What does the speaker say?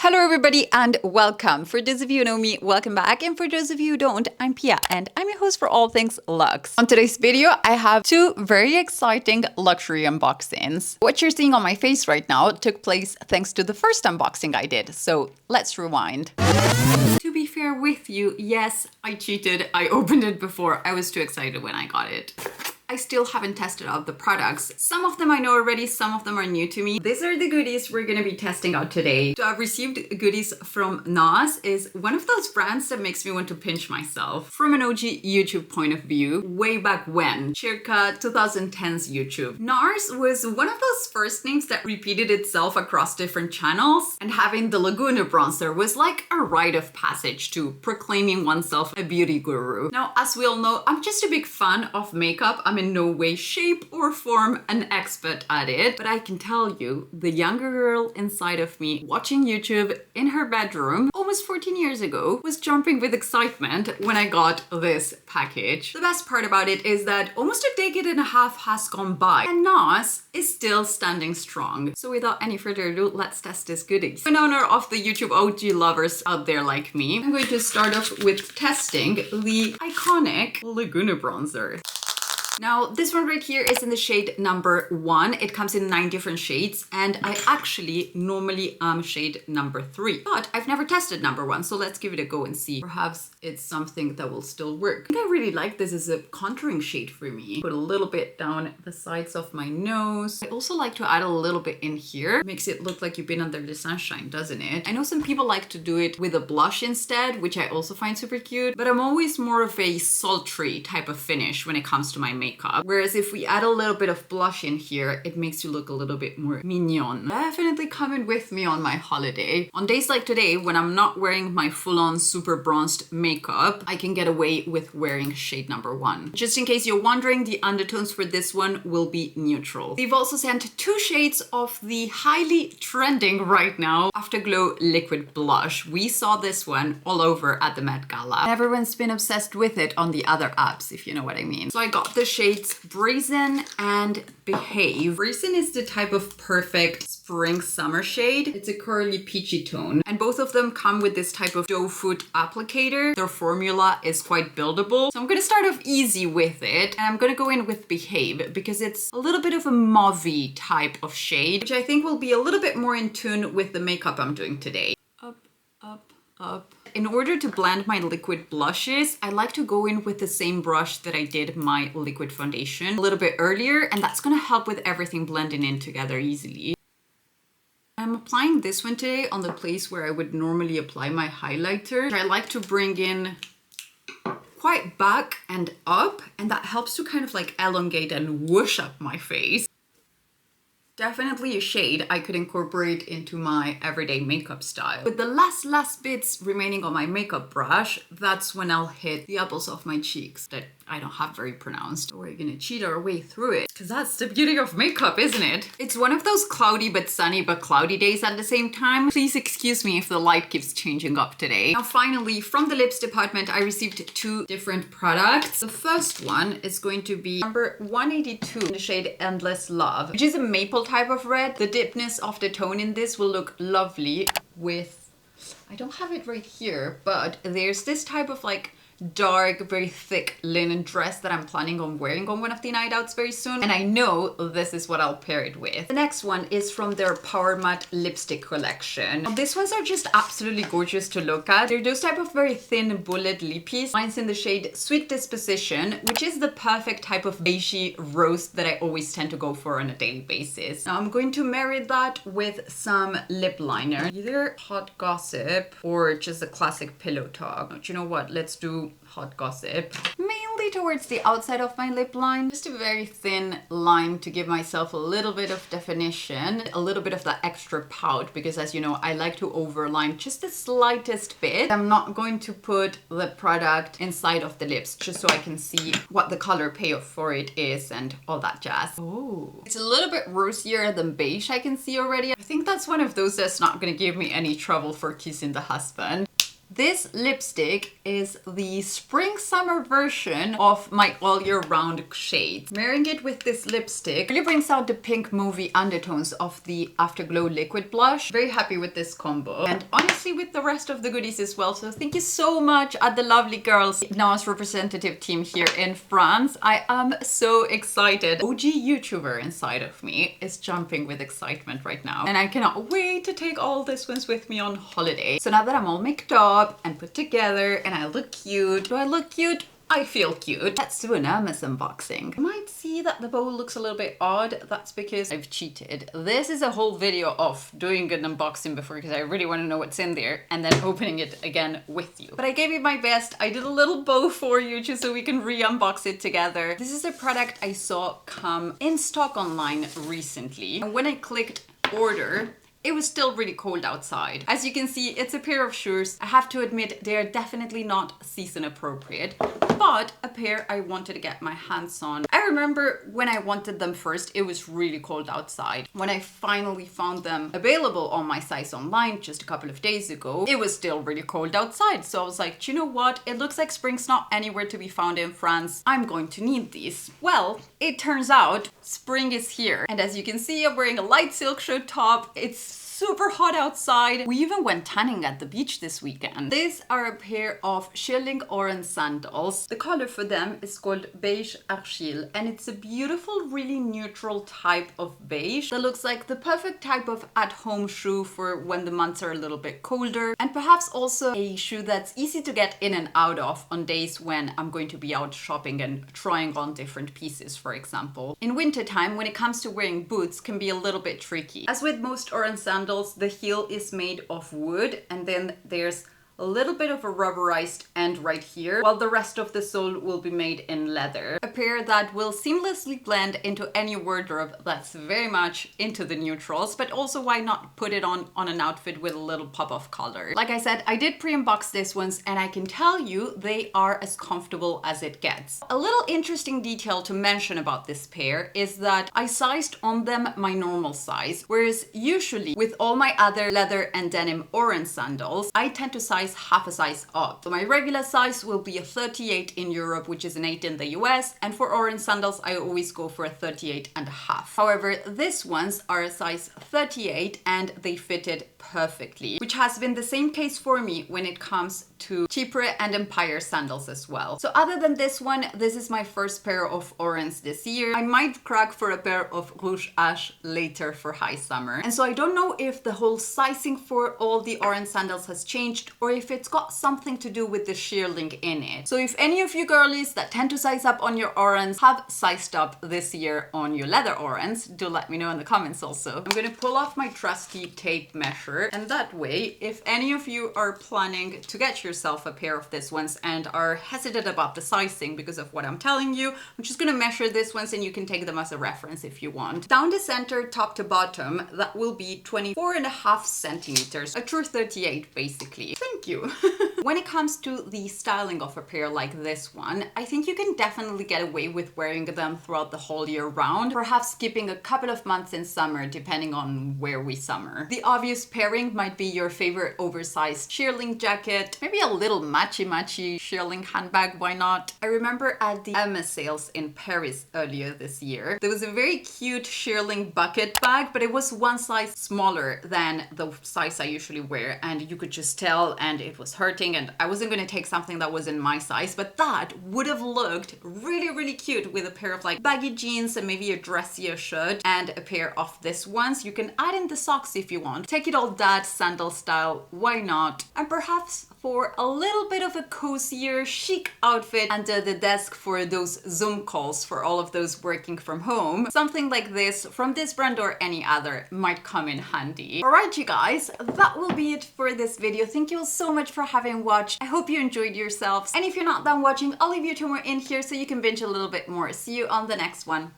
Hello everybody and welcome. For those of you who know me, welcome back. And for those of you who don't, I'm Pia and I'm your host for all things luxe. On today's video, I have two very exciting luxury unboxings. What you're seeing on my face right now took place thanks to the first unboxing I did. So let's rewind. To be fair with you, yes, I cheated. I opened it before. I was too excited when I got it. I still haven't tested out the products. Some of them I know already, some of them are new to me. These are the goodies we're gonna be testing out today. So I've received goodies from Nars, is one of those brands that makes me want to pinch myself. From an OG YouTube point of view, way back when, circa 2010's YouTube. Nars was one of those first names that repeated itself across different channels, and having the Laguna bronzer was like a rite of passage to proclaiming oneself a beauty guru. Now, as we all know, I'm just a big fan of makeup. I'm in no way, shape, or form an expert at it, but I can tell you, the younger girl inside of me watching YouTube in her bedroom almost 14 years ago was jumping with excitement when I got this package. The best part about it is that almost a decade and a half has gone by and Nars is still standing strong. So without any further ado, let's test this goodies. In honor of the YouTube OG lovers out there like me, I'm going to start off with testing the iconic Laguna bronzer. Now, this one right here is in the shade number 1. It comes in 9 different shades, and I actually normally am shade number 3. But I've never tested number 1, so let's give it a go and see. Perhaps it's something that will still work. I think I really like this as a contouring shade for me. Put a little bit down the sides of my nose. I also like to add a little bit in here. It makes it look like you've been under the sunshine, doesn't it? I know some people like to do it with a blush instead, which I also find super cute, but I'm always more of a sultry type of finish when it comes to my makeup. Whereas if we add a little bit of blush in here, it makes you look a little bit more mignon. Definitely coming with me on my holiday. On days like today, when I'm not wearing my full-on super bronzed makeup, I can get away with wearing shade number 1. Just in case you're wondering, the undertones for this one will be neutral. They've also sent 2 shades of the highly trending right now Afterglow liquid blush. We saw this one all over at the Met Gala. Everyone's been obsessed with it on the other apps, if you know what I mean. So I got the shades Brazen and Behave. Brazen is the type of perfect spring summer shade. It's a curly peachy tone, and both of them come with this type of doe foot applicator. Their formula is quite buildable, so I'm gonna start off easy with it, and I'm gonna go in with Behave because it's a little bit of a mauvey type of shade, which I think will be a little bit more in tune with the makeup I'm doing today. Up, up, up. In order to blend my liquid blushes, I like to go in with the same brush that I did my liquid foundation a little bit earlier, and that's gonna help with everything blending in together easily. I'm applying this one today on the place where I would normally apply my highlighter. I like to bring in quite back and up, and that helps to kind of like elongate and whoosh up my face. Definitely a shade I could incorporate into my everyday makeup style. With the last bits remaining on my makeup brush, that's when I'll hit the apples of my cheeks that I don't have very pronounced. We're gonna cheat our way through it, because that's the beauty of makeup, isn't it? It's one of those cloudy but sunny but cloudy days at the same time. Please excuse me if the light keeps changing up today. Now finally, from the lips department, I received 2 different products. The first one is going to be number 182 in the shade Endless Love, which is a maple type of red. The deepness of the tone in this will look lovely with, I don't have it right here, but there's this type of like dark, very thick linen dress that I'm planning on wearing on one of the night outs very soon, and I know this is what I'll pair it with. The next one is from their powermatte lipstick collection. Now, these ones are just absolutely gorgeous to look at. They're those type of very thin bullet lippies. Mine's in the shade Sweet Disposition, which is the perfect type of beigey rose that I always tend to go for on a daily basis. Now I'm going to marry that with some lip liner, either Hot Gossip or just a classic Pillow Talk. But you know what, let's do Hot Gossip. Mainly towards the outside of my lip line. Just a very thin line to give myself a little bit of definition, a little bit of that extra pout, because as you know, I like to overline just the slightest bit. I'm not going to put the product inside of the lips, just so I can see what the color payoff for it is and all that jazz. Oh, it's a little bit rosier than beige, I can see already. I think that's one of those that's not gonna give me any trouble for kissing the husband. This lipstick is the spring summer version of my all year round shade. Marrying it with this lipstick really brings out the pink movie undertones of the Afterglow liquid blush. Very happy with this combo, and honestly with the rest of the goodies as well. So thank you so much at the lovely girls Nars representative team here in France. I am so excited. OG YouTuber inside of me is jumping with excitement right now, and I cannot wait to take all this ones with me on holiday. So now that I'm all made up and put together and I look cute, do I look cute? I feel cute. Let's do an Hermès unboxing. You might see that the bowl looks a little bit odd. That's because I've cheated. This is a whole video of doing an unboxing before because I really want to know what's in there and then opening it again with you. But I gave it my best. I did a little bow for you just so we can re-unbox it together. This is a product I saw come in stock online recently. And when I clicked order, it was still really cold outside. As you can see, it's a pair of shoes. I have to admit, they are definitely not season appropriate, but a pair I wanted to get my hands on. I remember when I wanted them first, it was really cold outside. When I finally found them available on my size online just a couple of days ago, it was still really cold outside. So I was like, do you know what? It looks like spring's not anywhere to be found in France. I'm going to need these. Well, it turns out spring is here. And as you can see, I'm wearing a light silk shirt top. It's super hot outside. We even went tanning at the beach this weekend. These are a pair of Shearling Oran sandals. The color for them is called beige argile, and it's a beautiful, really neutral type of beige that looks like the perfect type of at-home shoe for when the months are a little bit colder, and perhaps also a shoe that's easy to get in and out of on days when I'm going to be out shopping and trying on different pieces, for example. In wintertime, when it comes to wearing boots, can be a little bit tricky. As with most Oran sandals, the heel is made of wood, and then there's a little bit of a rubberized end right here, while the rest of the sole will be made in leather. A pair that will seamlessly blend into any wardrobe that's very much into the neutrals, but also why not put it on an outfit with a little pop of color. Like I said, I did pre-unbox this ones, and I can tell you they are as comfortable as it gets. A little interesting detail to mention about this pair is that I sized on them my normal size, whereas usually with all my other leather and denim Oran sandals, I tend to size half a size up. So my regular size will be a 38 in Europe, which is an 8 in the US, and for Oran sandals I always go for a 38 and a half. However, these ones are a size 38 and they fitted perfectly, which has been the same case for me when it comes to cheaper and Empire sandals as well. So other than this one, this is my first pair of Orans this year. I might crack for a pair of Rouge Ash later for high summer. And so I don't know if the whole sizing for all the Oran sandals has changed or if it's got something to do with the shearling in it. So if any of you girlies that tend to size up on your Orans have sized up this year on your leather Orans, do let me know in the comments also. I'm gonna pull off my trusty tape measure, and that way, if any of you are planning to get yourself a pair of these ones and are hesitant about the sizing because of what I'm telling you, I'm just gonna measure these ones and you can take them as a reference if you want. Down the center, top to bottom, that will be 24.5 centimeters, a true 38 basically. Thank you. When it comes to the styling of a pair like this one, I think you can definitely get away with wearing them throughout the whole year round, perhaps skipping a couple of months in summer depending on where we summer. The obvious pairing might be your favorite oversized shearling jacket, maybe a little matchy shearling handbag, why not? I remember at the Hermès sales in Paris earlier this year, there was a very cute shearling bucket bag, but it was one size smaller than the size I usually wear, and you could just tell, and it was hurting, and I wasn't going to take something that was in my size, but that would have looked really cute with a pair of like baggy jeans and maybe a dressier shirt and a pair of this ones. You can add in the socks if you want. Take it all dad sandal style, why not? And perhaps for a little bit of a cozier, chic outfit under the desk for those Zoom calls for all of those working from home, something like this from this brand or any other might come in handy. Alright you guys, that will be it for this video. Thank you all so much for having watched. I hope you enjoyed yourselves, and if you're not done watching, I'll leave you 2 more in here so you can binge a little bit more. See you on the next one.